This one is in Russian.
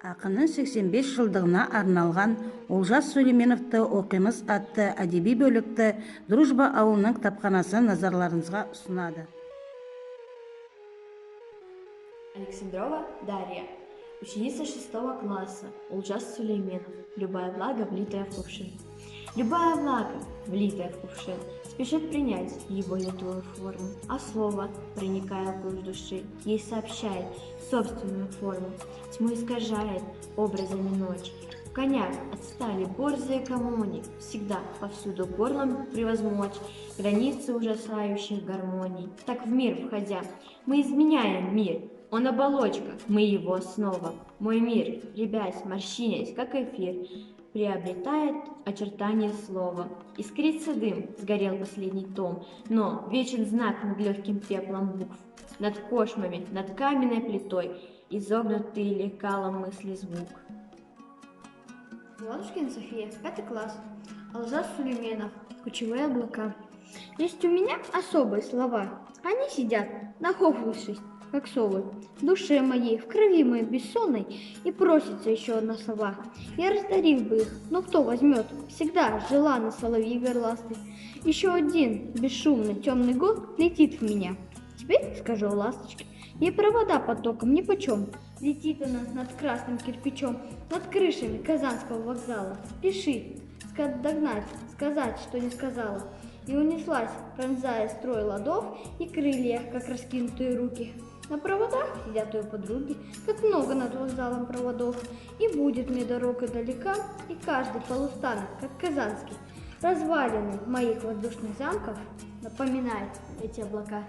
Ақынның 85 жылдығына арналған Олжас Сүлейменовті оқимыз атты әдеби бөлікті Дружба ауылының кітапханасы назарларыңызға ұсынады. Александрова Дарья, ученица 6 класса, Олжас Сулейменов. Любая влага, влитая в кувшин. Любая влага, влитая в кувшин, спешит принять его литую форму, а слово, проникая в глубь души, ей сообщает собственную форму, тьму искажает образами ночи. В конях отстали борзые коммуни, всегда повсюду горлом превозмочь границы ужасающих гармоний. Так в мир входя, мы изменяем мир, он оболочка, мы его основа. Мой мир, рябясь, морщинясь, как эфир, приобретает очертания слова. Искрится дым, сгорел последний том, но вечен знак над легким пеплом букв. Над кошмами, над каменной плитой, изогнутый лекалом мысли звук. Ладушкина София, 5 класс. Олжас Сулейменов, кучевые облака. Есть у меня особые слова. Они сидят, нахохлившись, как совы, в душе моей, в крови моей бессонной, и просится еще одна сова. Я раздарил бы их, но кто возьмет? Всегда желанный соловей горластый. Еще один бесшумный темный год летит в меня. Теперь скажу о ласточке. Ей провода потоком нипочем. Летит она над красным кирпичом, над крышами Казанского вокзала. Спешит догнать, сказать, что не сказала. И унеслась, пронзая строй ладов и крылья, как раскинутые руки. На проводах сидят ее подруги, как много над вокзалом проводов. И будет мне дорога далека, и каждый полустанок, как казанский, развалины моих воздушных замков, напоминает эти облака.